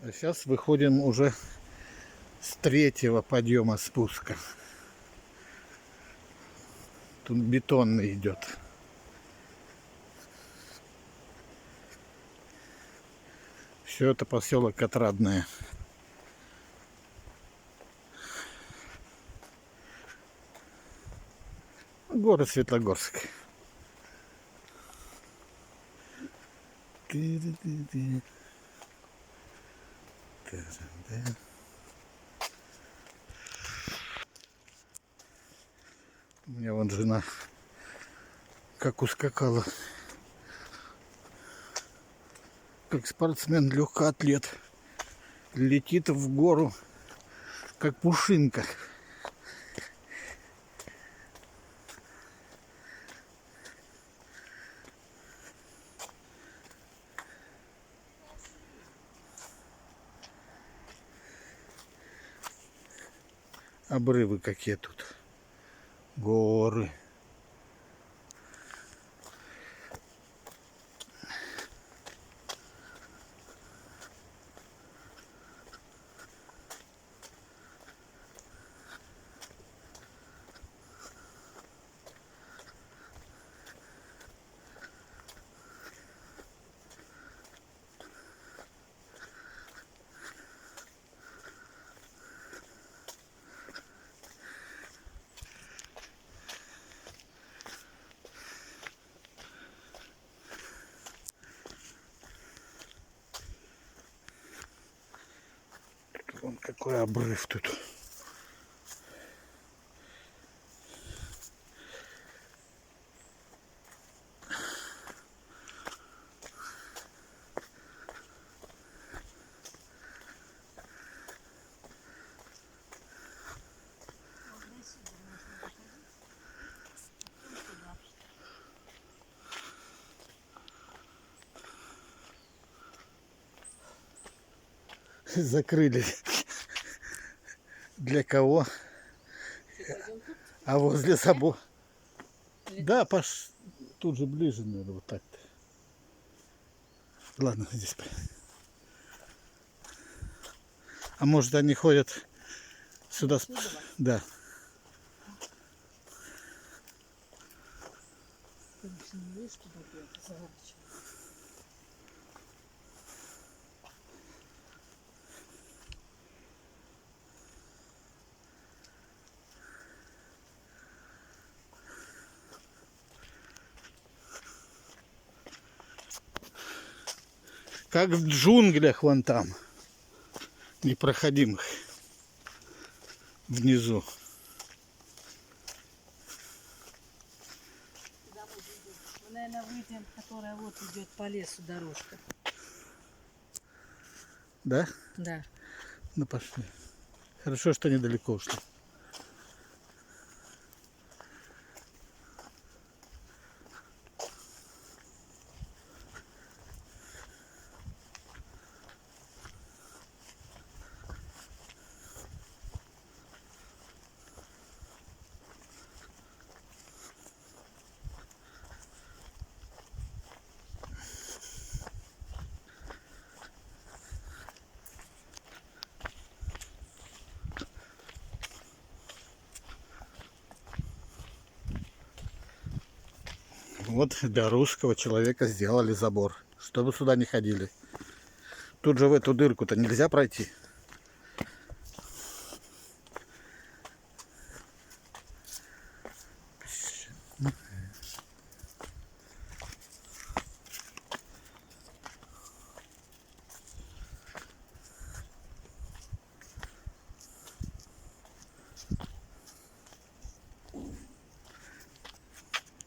А сейчас выходим уже с третьего подъема спуска. Тут бетонный идет. Все это поселок Отрадное. Город Светлогорск. У меня вон жена как ускакала. Как спортсмен, легкоатлет. Летит в гору, как пушинка. Обрывы какие тут. Горы. Вон какой обрыв тут. Закрыли. Для кого? А возле собой. Да, тут же ближе, наверное, вот так-то. Ладно, здесь. А может они ходят сюда? Да. Как в джунглях вон там. Непроходимых. Внизу. Мы, наверное, выйдем, которая вот идет по лесу дорожка. Да? Да. Ну пошли. Хорошо, что недалеко ушли. Вот для русского человека сделали забор, чтобы сюда не ходили. Тут же в эту дырку-то нельзя пройти.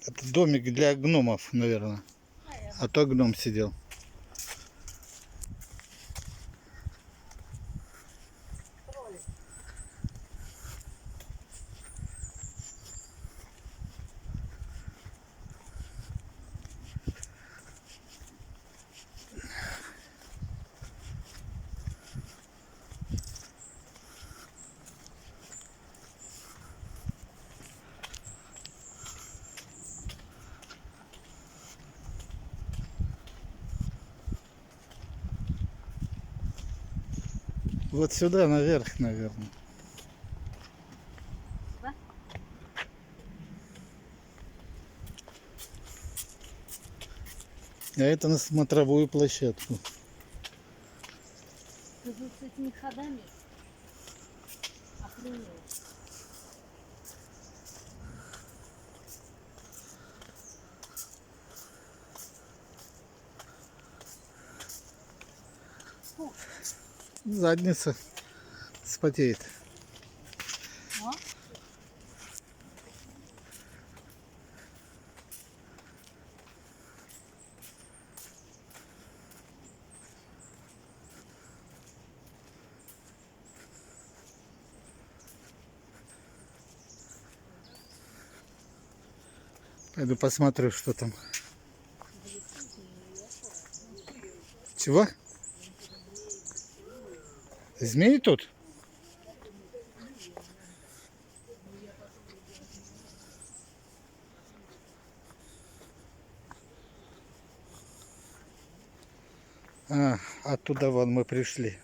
Это домик для гномов, наверное. А то гном сидел. Вот сюда, наверх, наверное. Да? А это на смотровую площадку. Ты тут с этими ходами охренел. Фу. Задница спотеет. А? Пойду посмотрю, что там. Чего? Змеи тут? А, оттуда вон мы пришли.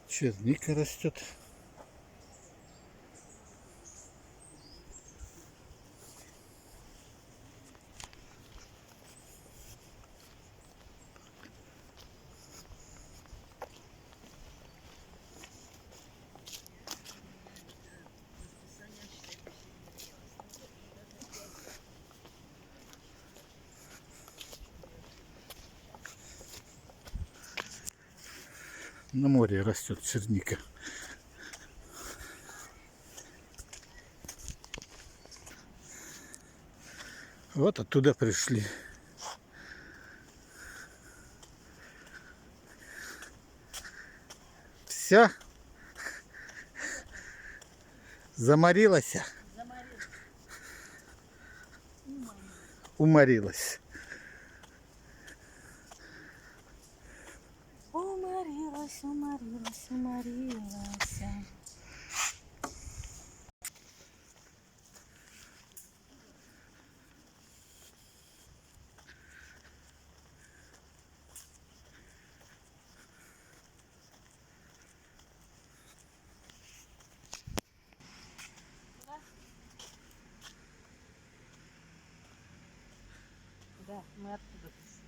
Черника растет. На море растет черника. Вот оттуда пришли. Все? Заморилась? Заморил. Уморилась. Уморилась, уморилась, уморилась. Да, мы оттуда пришли.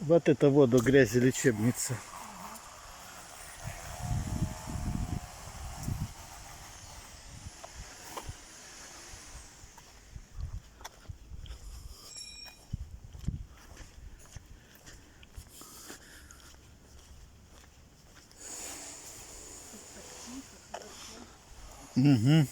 Вот это воду грязи лечебница. Угу.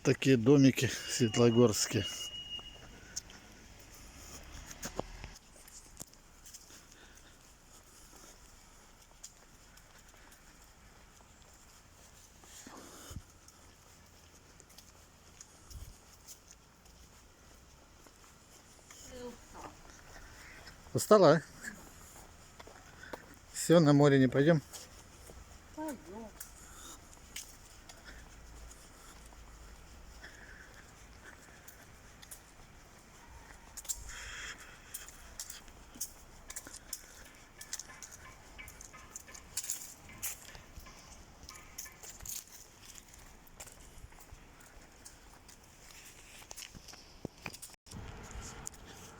Вот такие домики светлогорские. Устала, а? Все, на море не пойдем. Пойдем.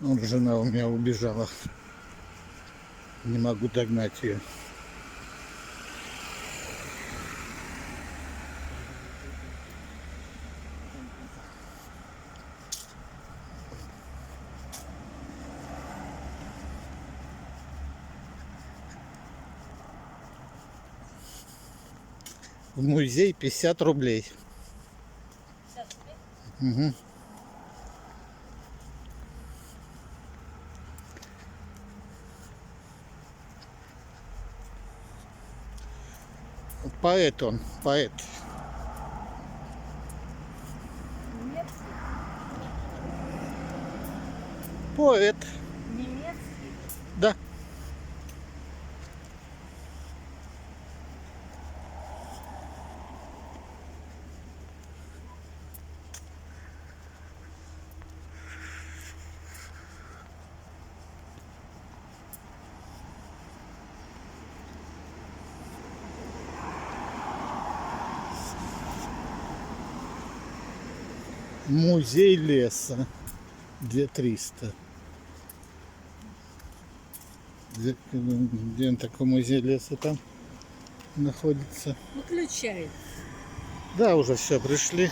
Вот жена у меня убежала. Не могу догнать ее. В музей 50 рублей. Сейчас тебе. Угу. Поэт он, поэт. Немецкий. Поэт, Немецкий. да. Музей леса. 2300. Где он такой музей леса там находится? Выключай. Да, уже все, пришли.